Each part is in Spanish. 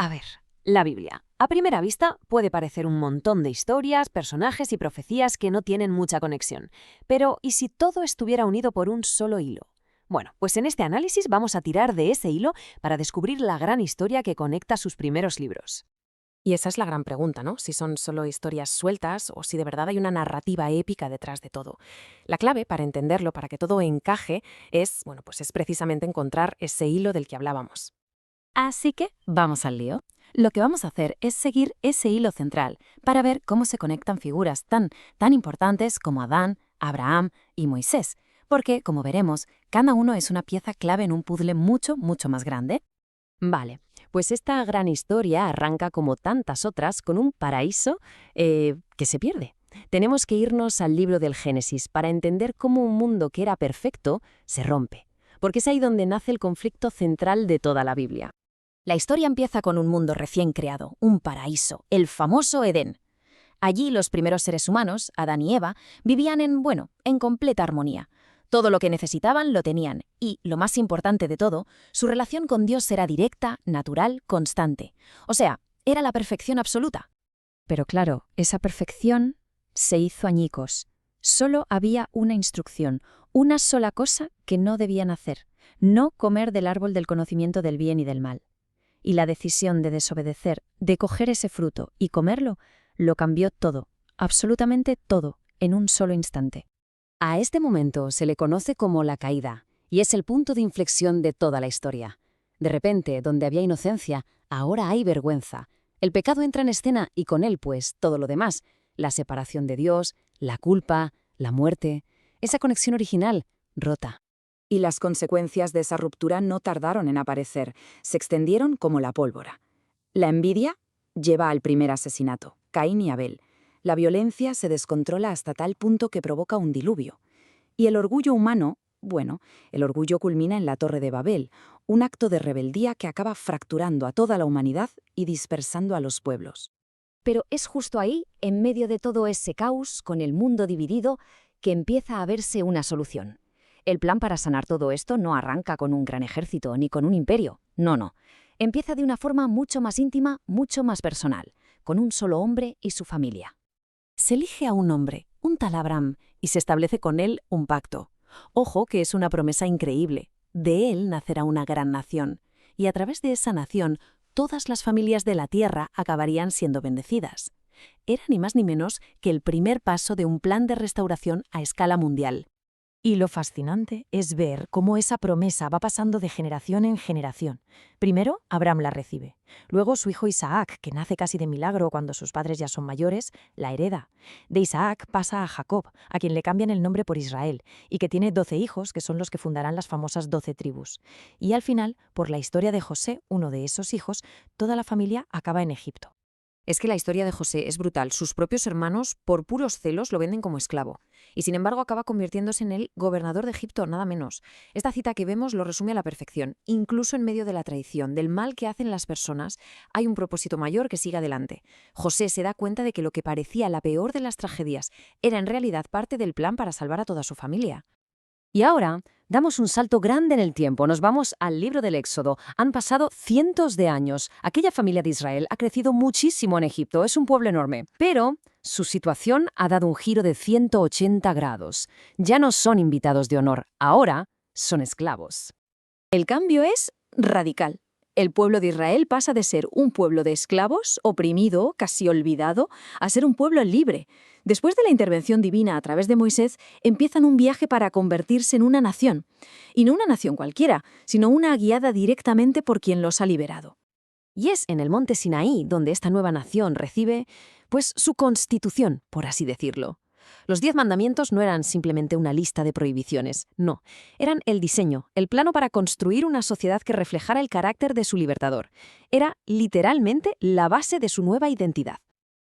A ver, la Biblia. A primera vista puede parecer un montón de historias, personajes y profecías que no tienen mucha conexión. Pero, ¿y si todo estuviera unido por un solo hilo? Bueno, pues en este análisis vamos a tirar de ese hilo para descubrir la gran historia que conecta sus primeros libros. Y esa es la gran pregunta, ¿no? Si son solo historias sueltas o si de verdad hay una narrativa épica detrás de todo. La clave para entenderlo, para que todo encaje, es precisamente encontrar ese hilo del que hablábamos. Así que vamos al lío. Lo que vamos a hacer es seguir ese hilo central para ver cómo se conectan figuras tan importantes como Adán, Abraham y Moisés, porque, como veremos, cada uno es una pieza clave en un puzzle mucho más grande. Vale, pues esta gran historia arranca como tantas otras con un paraíso que se pierde. Tenemos que irnos al libro del Génesis para entender cómo un mundo que era perfecto se rompe, porque es ahí donde nace el conflicto central de toda la Biblia. La historia empieza con un mundo recién creado, un paraíso, el famoso Edén. Allí los primeros seres humanos, Adán y Eva, vivían en completa armonía. Todo lo que necesitaban lo tenían y, lo más importante de todo, su relación con Dios era directa, natural, constante. O sea, era la perfección absoluta. Pero claro, esa perfección se hizo añicos. Solo había una instrucción, una sola cosa que no debían hacer: no comer del árbol del conocimiento del bien y del mal. Y la decisión de desobedecer, de coger ese fruto y comerlo, lo cambió todo, absolutamente todo, en un solo instante. A este momento se le conoce como la caída, y es el punto de inflexión de toda la historia. De repente, donde había inocencia, ahora hay vergüenza. El pecado entra en escena y con él, pues, todo lo demás: la separación de Dios, la culpa, la muerte, esa conexión original, rota. Y las consecuencias de esa ruptura no tardaron en aparecer, se extendieron como la pólvora. La envidia lleva al primer asesinato, Caín y Abel. La violencia se descontrola hasta tal punto que provoca un diluvio. Y el orgullo humano, el orgullo culmina en la Torre de Babel, un acto de rebeldía que acaba fracturando a toda la humanidad y dispersando a los pueblos. Pero es justo ahí, en medio de todo ese caos, con el mundo dividido, que empieza a verse una solución. El plan para sanar todo esto no arranca con un gran ejército ni con un imperio, no. Empieza de una forma mucho más íntima, mucho más personal, con un solo hombre y su familia. Se elige a un hombre, un tal Abraham, y se establece con él un pacto. Ojo que es una promesa increíble. De él nacerá una gran nación, y a través de esa nación todas las familias de la tierra acabarían siendo bendecidas. Era ni más ni menos que el primer paso de un plan de restauración a escala mundial. Y lo fascinante es ver cómo esa promesa va pasando de generación en generación. Primero, Abraham la recibe. Luego, su hijo Isaac, que nace casi de milagro cuando sus padres ya son mayores, la hereda. De Isaac pasa a Jacob, a quien le cambian el nombre por Israel, y que tiene 12 hijos, que son los que fundarán las famosas 12 tribus. Y al final, por la historia de José, uno de esos hijos, toda la familia acaba en Egipto. Es que la historia de José es brutal. Sus propios hermanos, por puros celos, lo venden como esclavo. Y sin embargo acaba convirtiéndose en el gobernador de Egipto, nada menos. Esta cita que vemos lo resume a la perfección. Incluso en medio de la traición, del mal que hacen las personas, hay un propósito mayor que sigue adelante. José se da cuenta de que lo que parecía la peor de las tragedias era en realidad parte del plan para salvar a toda su familia. Y ahora damos un salto grande en el tiempo, nos vamos al libro del Éxodo. Han pasado cientos de años. Aquella familia de Israel ha crecido muchísimo en Egipto, es un pueblo enorme. Pero su situación ha dado un giro de 180 grados. Ya no son invitados de honor, ahora son esclavos. El cambio es radical. El pueblo de Israel pasa de ser un pueblo de esclavos, oprimido, casi olvidado, a ser un pueblo libre. Después de la intervención divina a través de Moisés, empiezan un viaje para convertirse en una nación. Y no una nación cualquiera, sino una guiada directamente por quien los ha liberado. Y es en el monte Sinaí donde esta nueva nación recibe, pues, su constitución, por así decirlo. Los 10 mandamientos no eran simplemente una lista de prohibiciones, no. Eran el diseño, el plano para construir una sociedad que reflejara el carácter de su libertador. Era, literalmente, la base de su nueva identidad.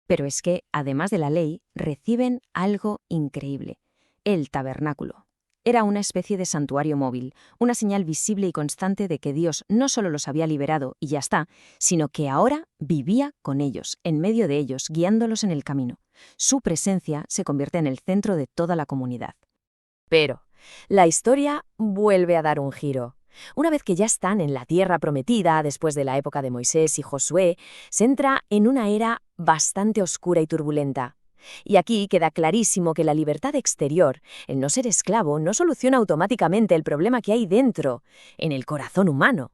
Pero es que, además de la ley, reciben algo increíble: el tabernáculo. Era una especie de santuario móvil, una señal visible y constante de que Dios no solo los había liberado y ya está, sino que ahora vivía con ellos, en medio de ellos, guiándolos en el camino. Su presencia se convierte en el centro de toda la comunidad. Pero la historia vuelve a dar un giro. Una vez que ya están en la tierra prometida, después de la época de Moisés y Josué, se entra en una era bastante oscura y turbulenta. Y aquí queda clarísimo que la libertad exterior, el no ser esclavo, no soluciona automáticamente el problema que hay dentro, en el corazón humano.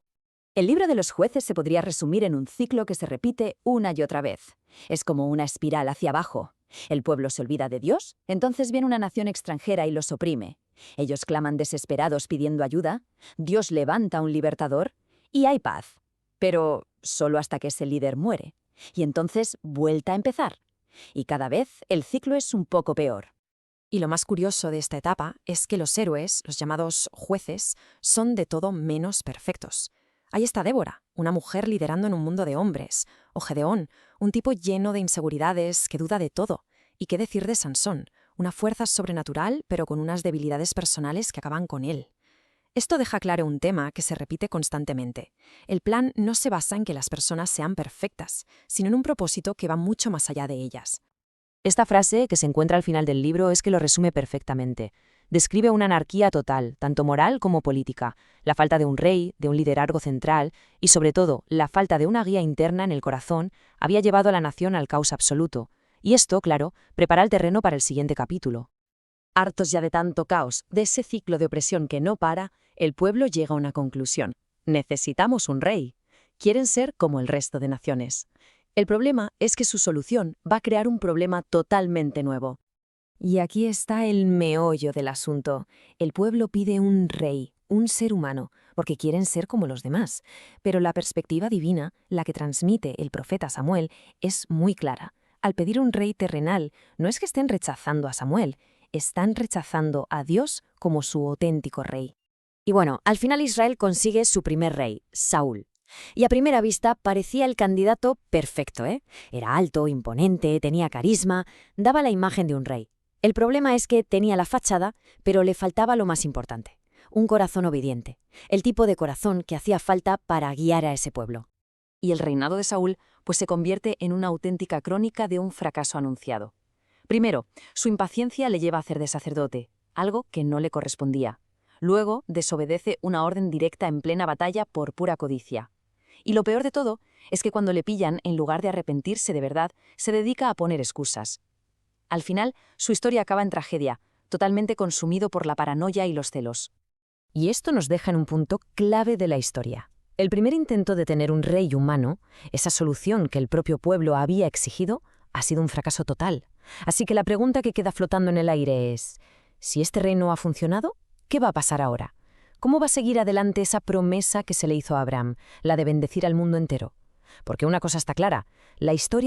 El libro de los jueces se podría resumir en un ciclo que se repite una y otra vez. Es como una espiral hacia abajo. El pueblo se olvida de Dios, entonces viene una nación extranjera y los oprime. Ellos claman desesperados pidiendo ayuda, Dios levanta un libertador y hay paz. Pero solo hasta que ese líder muere. Y entonces vuelta a empezar. Y cada vez el ciclo es un poco peor. Y lo más curioso de esta etapa es que los héroes, los llamados jueces, son de todo menos perfectos. Ahí está Débora, una mujer liderando en un mundo de hombres, o Gedeón, un tipo lleno de inseguridades que duda de todo. ¿Y qué decir de Sansón? Una fuerza sobrenatural, pero con unas debilidades personales que acaban con él. Esto deja claro un tema que se repite constantemente. El plan no se basa en que las personas sean perfectas, sino en un propósito que va mucho más allá de ellas. Esta frase, que se encuentra al final del libro, es que lo resume perfectamente. Describe una anarquía total, tanto moral como política, la falta de un rey, de un liderazgo central y, sobre todo, la falta de una guía interna en el corazón había llevado a la nación al caos absoluto. Y esto, claro, prepara el terreno para el siguiente capítulo. Hartos ya de tanto caos, de ese ciclo de opresión que no para, el pueblo llega a una conclusión. Necesitamos un rey. Quieren ser como el resto de naciones. El problema es que su solución va a crear un problema totalmente nuevo. Y aquí está el meollo del asunto. El pueblo pide un rey, un ser humano, porque quieren ser como los demás. Pero la perspectiva divina, la que transmite el profeta Samuel, es muy clara. Al pedir un rey terrenal, no es que estén rechazando a Samuel, están rechazando a Dios como su auténtico rey. Y bueno, al final Israel consigue su primer rey, Saúl. Y a primera vista parecía el candidato perfecto, ¿eh? Era alto, imponente, tenía carisma, daba la imagen de un rey. El problema es que tenía la fachada, pero le faltaba lo más importante, un corazón obediente, el tipo de corazón que hacía falta para guiar a ese pueblo. Y el reinado de Saúl pues se convierte en una auténtica crónica de un fracaso anunciado. Primero, su impaciencia le lleva a hacer de sacerdote, algo que no le correspondía. Luego, desobedece una orden directa en plena batalla por pura codicia. Y lo peor de todo es que cuando le pillan, en lugar de arrepentirse de verdad, se dedica a poner excusas. Al final, su historia acaba en tragedia, totalmente consumido por la paranoia y los celos. Y esto nos deja en un punto clave de la historia. El primer intento de tener un rey humano, esa solución que el propio pueblo había exigido, ha sido un fracaso total. Así que la pregunta que queda flotando en el aire es, ¿si este rey no ha funcionado? ¿Qué va a pasar ahora? ¿Cómo va a seguir adelante esa promesa que se le hizo a Abraham, la de bendecir al mundo entero? Porque una cosa está clara, la historia